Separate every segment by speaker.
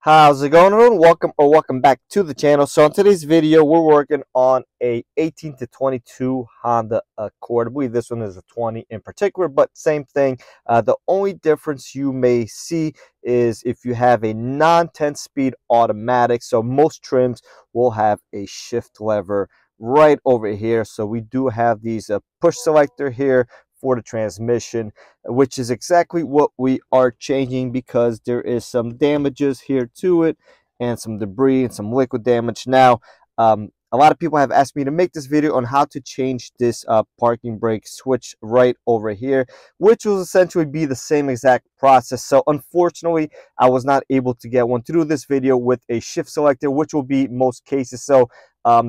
Speaker 1: How's it going, everyone? Welcome back to the channel. So in today's video, we're working on a 18 to 22 Honda Accord. I believe this one is a 20 in particular, but same thing. The only difference you may see is if you have a non-10 speed automatic. So most trims will have a shift lever right over here. So we do have these push selector here for the transmission, which is exactly what we are changing because there is some damages here to it and some debris and some liquid damage. Now, a lot of people have asked me to make this video on how to change this parking brake switch right over here, which will essentially be the same exact process. So unfortunately, I was not able to get one through this video with a shift selector, which will be most cases. So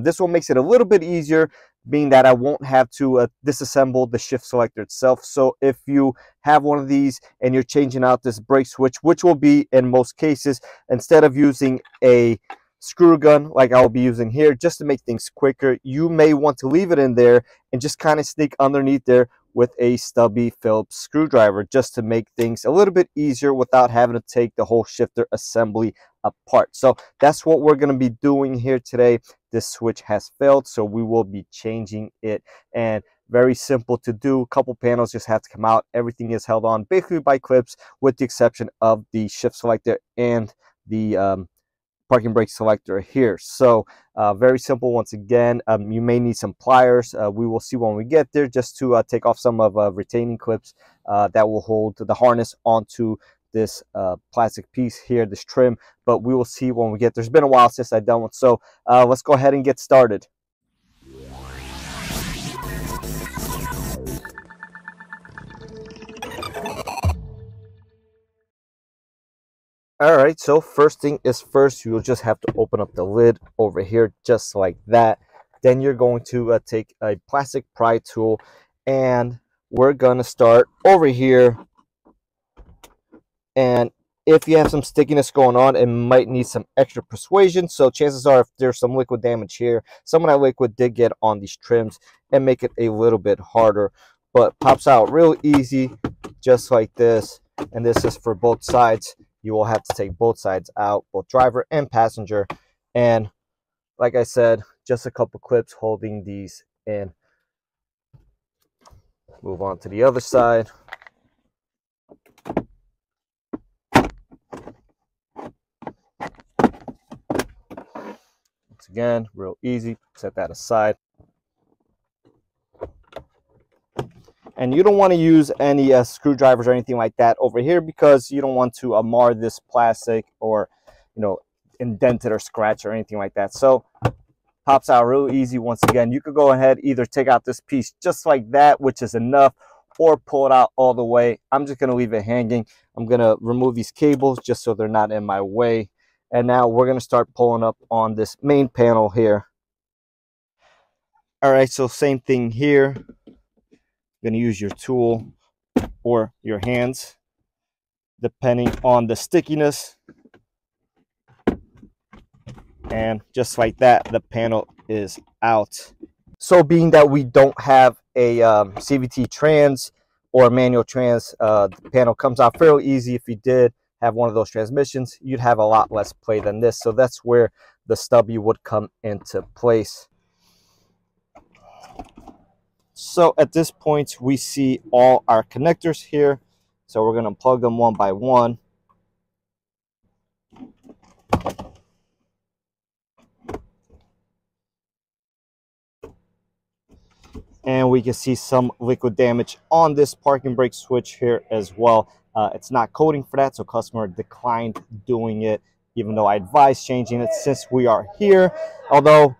Speaker 1: this one makes it a little bit easier, being that I won't have to disassemble the shift selector itself. So if you have one of these and you're changing out this brake switch, which will be in most cases, instead of using a screw gun like I'll be using here just to make things quicker, you may want to leave it in there and just kind of sneak underneath there with a stubby Phillips screwdriver just to make things a little bit easier without having to take the whole shifter assembly apart. So that's what we're going to be doing here today. This switch has failed, so we will be changing it, and very simple to do. A couple panels just have to come out. Everything is held on basically by clips with the exception of the shift selector and the parking brake selector here. So very simple. Once again, you may need some pliers. We will see when we get there, just to take off some of retaining clips that will hold the harness onto this plastic piece here, this trim, but we will see when we get there. It's been a while since I've done one, so let's go ahead and get started. All right, so first thing is first, you'll just have to open up the lid over here just like that. Then you're going to take a plastic pry tool, and we're going to start over here. And if you have some stickiness going on, it might need some extra persuasion. So chances are, if there's some liquid damage here, some of that liquid did get on these trims and make it a little bit harder, but pops out real easy just like this. And this is for both sides. You will have to take both sides out, both driver and passenger. And like I said, just a couple clips holding these in. Move on to the other side. Once again, real easy. Set that aside. And you don't want to use any screwdrivers or anything like that over here, because you don't want to mar this plastic or, indent it or scratch or anything like that. So pops out real easy. Once again, you could go ahead, either take out this piece just like that, which is enough, or pull it out all the way. I'm just going to leave it hanging. I'm going to remove these cables just so they're not in my way. And now we're going to start pulling up on this main panel here. All right, so same thing here. You're going to use your tool or your hands, depending on the stickiness. And just like that, the panel is out. So being that we don't have a CVT trans or manual trans, the panel comes out fairly easy. If you did have one of those transmissions, you'd have a lot less play than this. So that's where the stubby would come into place. So at this point, we see all our connectors here. So we're going to plug them one by one. And we can see some liquid damage on this parking brake switch here as well. It's not coding for that, so customer declined doing it, even though I advised changing it since we are here. Although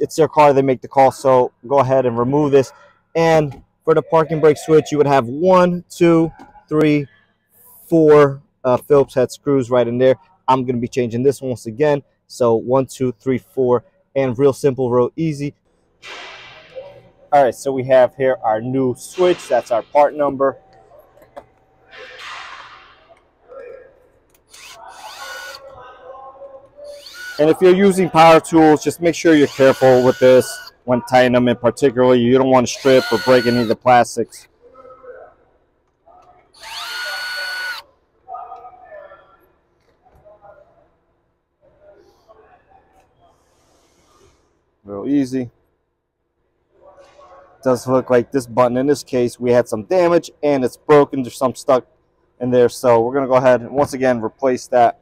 Speaker 1: it's their car, they make the call, so go ahead and remove this. And for the parking brake switch, you would have 1, 2, 3, 4 Phillips head screws right in there. I'm going to be changing this once again. So 1, 2, 3, 4, and real simple, real easy. All right, so we have here our new switch. That's our part number. And if you're using power tools, just make sure you're careful with this when tightening them in particular. You don't want to strip or break any of the plastics. Real easy. Does look like this button in this case we had some damage and it's broken. There's some stuck in there, so we're gonna go ahead and once again replace that.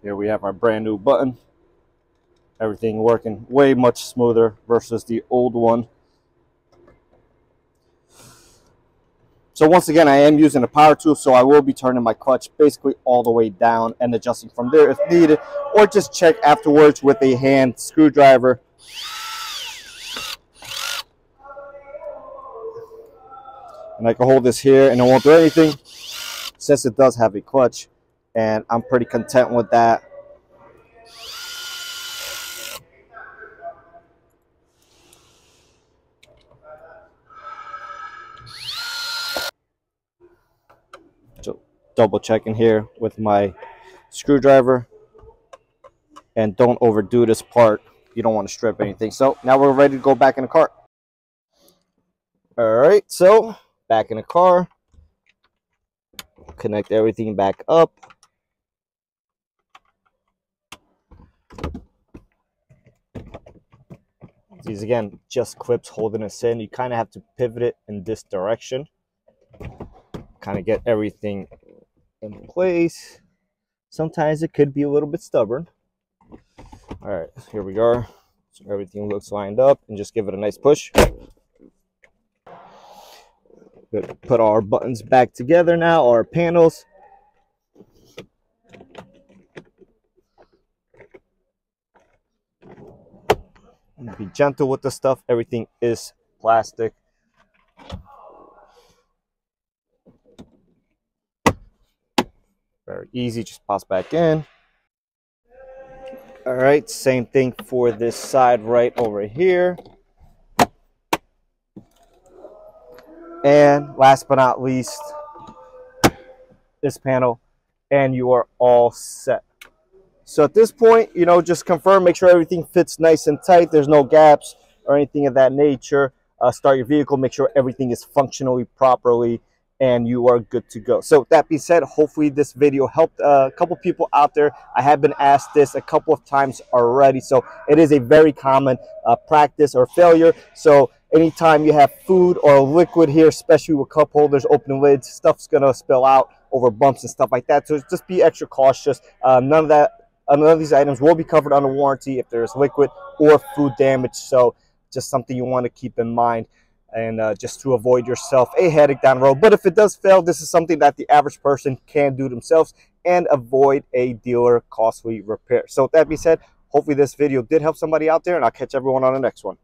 Speaker 1: Here we have our brand new button. Everything working way much smoother versus the old one. So once again, I am using a power tool, so I will be turning my clutch basically all the way down and adjusting from there if needed, or just check afterwards with a hand screwdriver. And I can hold this here and it won't do anything since it does have a clutch, and I'm pretty content with that. So double checking here with my screwdriver, and don't overdo this part. You don't want to strip anything. So now we're ready to go back in the car. All right, so back in the car, connect everything back up. These again, just clips holding us in. You kind of have to pivot it in this direction, kind of get everything in place. Sometimes it could be a little bit stubborn. All right, here we are. So everything looks lined up, and just give it a nice push. Good. Put our buttons back together now, our panels. Be gentle with the stuff. Everything is plastic. Very easy, just pops back in. All right, same thing for this side right over here. And last but not least, this panel, and you are all set. So at this point, you know, just confirm, make sure everything fits nice and tight. There's no gaps or anything of that nature. Start your vehicle, make sure everything is functionally properly, and you are good to go. So that being said, hopefully this video helped a couple people out there. I have been asked this a couple of times already, so it is a very common practice or failure. So anytime you have food or liquid here, especially with cup holders, open lids, stuff's gonna spill out over bumps and stuff like that. So just be extra cautious. None of these items will be covered under warranty if there's liquid or food damage. So just something you want to keep in mind, and just to avoid yourself a headache down the road. But if it does fail, this is something that the average person can do themselves and avoid a dealer costly repair. So with that being said, hopefully this video did help somebody out there, and I'll catch everyone on the next one.